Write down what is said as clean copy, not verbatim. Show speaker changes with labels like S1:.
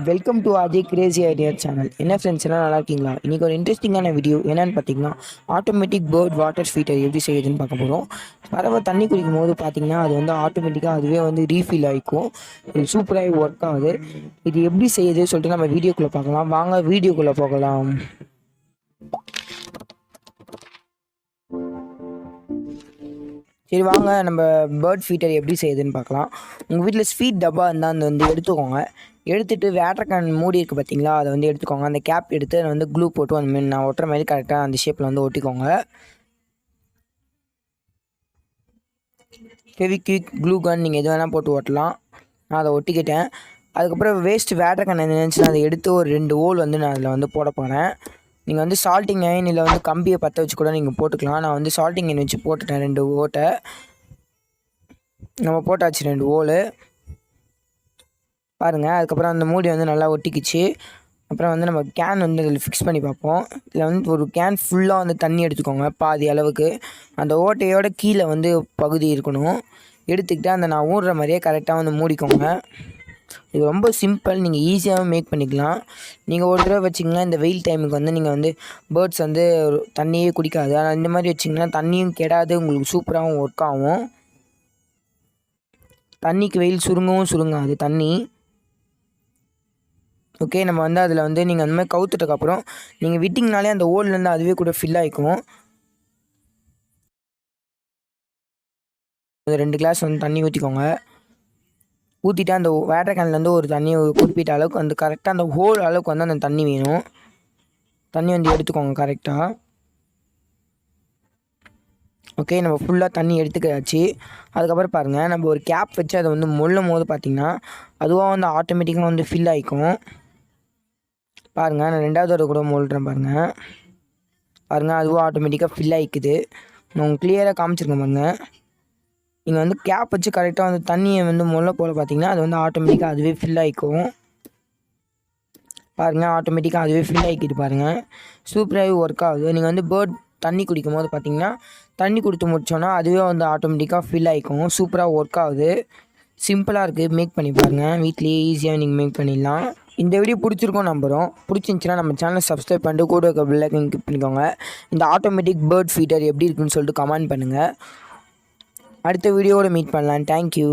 S1: Welcome to Ajay Crazy idea channel. என்ன friends எல்லாம் நல்லா இருக்கீங்களா? இன்றைக்கி ஒரு இன்ட்ரெஸ்டிங்கான வீடியோ என்னென்னு பார்த்தீங்கன்னா, ஆட்டோமேட்டிக் பேர்ட் வாட்டர் ஃபீட்டர் எப்படி செய்யுதுன்னு பார்க்க போகிறோம். பறவை தண்ணி குடிக்கும் போது பார்த்தீங்கன்னா அது வந்து ஆட்டோமேட்டிக்காக அதுவே வந்து ரீஃபில் ஆகிக்கும். இது சூப்பராகி ஒர்க் ஆகுது. இது எப்படி செய்யுது சொல்லிட்டு நம்ம வீடியோக்குள்ளே பார்க்கலாம். வாங்க வீடியோக்குள்ளே போகலாம். சரி வாங்க நம்ம பேர்ட் ஃபீட்டர் எப்படி செய்யுதுன்னு பார்க்கலாம். உங்கள் வீட்டில் ஸ்வீட் டப்பா இருந்தால் அந்த வந்து எடுத்துக்கோங்க. எடுத்துகிட்டு வேட்டர் கேன் மூடி இருக்குது பார்த்தீங்களா, அதை வந்து எடுத்துக்கோங்க. அந்த கேப் எடுத்து அதை வந்து க்ளூ போட்டு அந்த மாதிரி நான் ஒட்டுற மாதிரி கரெக்டாக அந்த ஷேப்பில் வந்து ஒட்டிக்கோங்க. ஃபெவிக்விக், க்ளூ கன் நீங்கள் எது வேணால் போட்டு ஓட்டலாம். நான் அதை ஒட்டிக்கிட்டேன். அதுக்கப்புறம் வேஸ்ட்டு வேட்டர் கேன் இருந்துச்சுன்னா அதை எடுத்து ஒரு 2 ஹோல் வந்து நான் அதில் வந்து போட போகிறேன். நீங்கள் வந்து சால்ட்டிங் அயன் இல்லை வந்து கம்பியை பற்ற வச்சு கூட நீங்கள் போட்டுக்கலாம். நான் வந்து சால்ட்டிங் அயன் வச்சு போட்டுட்டேன் 2 ஓட்டை. நம்ம போட்டாச்சு 2 ஹோலு பாருங்கள். அதுக்கப்புறம் அந்த மூடி வந்து நல்லா ஒட்டிக்கிச்சு. அப்புறம் வந்து நம்ம கேன் வந்து அதில் ஃபிக்ஸ் பண்ணி பார்ப்போம். இதில் வந்து ஒரு கேன் ஃபுல்லாக வந்து தண்ணி எடுத்துக்கோங்க, பாதி அளவுக்கு. அந்த ஓட்டையோட கீழே வந்து பகுதி இருக்கணும். எடுத்துக்கிட்டு அந்த நான் ஊடுற மாதிரியே கரெக்டாக வந்து மூடிக்கோங்க. இது ரொம்ப சிம்பிள், நீங்கள் ஈஸியாகவும் மேக் பண்ணிக்கலாம். நீங்கள் ஒரு தடவை வச்சிங்கன்னா இந்த வெயில் டைமுக்கு வந்து நீங்கள் வந்து பேர்ட்ஸ் வந்து தண்ணியே குடிக்காது. ஆனால் இந்த மாதிரி வச்சிங்கன்னா தண்ணியும் கெடாது, உங்களுக்கு சூப்பராகவும் ஒர்க் ஆகும். தண்ணிக்கு வெயில் சுருங்கவும் சுருங்காது தண்ணி. ஓகே, நம்ம வந்து அதில் வந்து நீங்கள் அந்த மாதிரி கவுத்துட்டதுக்கப்புறம் நீங்கள் விட்டிங்கனாலே அந்த ஓல்லேருந்து அதுவே கூட ஃபில் ஆகிக்கும். 2 கிளாஸ் வந்து தண்ணி ஊற்றிக்கோங்க. ஊற்றிட்டு அந்த வேட்டர் கேன்லேருந்து ஒரு தண்ணி குறிப்பிட்ட அளவுக்கு வந்து கரெக்டாக அந்த ஹோல் அளவுக்கு வந்து அந்த தண்ணி வேணும். தண்ணி வந்து எடுத்துக்கோங்க கரெக்டாக. ஓகே, நம்ம ஃபுல்லாக தண்ணி எடுத்துக்காச்சு. அதுக்கப்புறம் பாருங்கள், நம்ம ஒரு கேப் வச்சு அதை வந்து மொள்ளும் போது பார்த்திங்கன்னா அதுவாக வந்து ஆட்டோமேட்டிக்காக வந்து ஃபில் ஆகிக்கும். பாருங்கள், நான் 2வது தடவை கூட மொள்ளுறேன் பாருங்கள். அதுவும் ஆட்டோமேட்டிக்காக ஃபில் ஆகிக்குது. நான் உங்களுக்கு கிளியராக காமிச்சிருக்கேன் பாருங்கள். நீங்கள் வந்து கேப் வச்சு கரெக்டாக வந்து தண்ணியை வந்து மொள்ள போல் பார்த்தீங்கன்னா அது வந்து ஆட்டோமேட்டிக்காக அதுவே ஃபில் ஆகிக்கும். பாருங்கள், ஆட்டோமேட்டிக்காக அதுவே ஃபில் ஆகிக்கிட்டு பாருங்கள். சூப்பராகவே ஒர்க் ஆகுது. நீங்கள் வந்து பேர்ட் தண்ணி குடிக்கும் போது பார்த்தீங்கன்னா தண்ணி கொடுத்து முடிச்சோன்னா அதுவே வந்து ஆட்டோமேட்டிக்காக ஃபில் ஆகிக்கும். சூப்பராக ஒர்க் ஆகுது. சிம்பிளாக இருக்குது, மேக் பண்ணி பாருங்கள். வீட்லேயே ஈஸியாக நீங்கள் மேக் பண்ணிடலாம். இந்த வீடியோ பிடிச்சிருக்கோம் நம்புகிறோம். பிடிச்சிருந்துச்சின்னா நம்ம சேனலை சப்ஸ்கிரைப் பண்ணிட்டு கூட இருக்க பெல் ஐகான் கிளிக் பண்ணிக்கோங்க. இந்த ஆட்டோமேட்டிக் பேர்ட் ஃபீட்டர் எப்படி இருக்குன்னு சொல்லிட்டு கமெண்ட் பண்ணுங்கள். அடுத்த வீடியோவோட மீட் பண்ணலாம். தேங்க்யூ.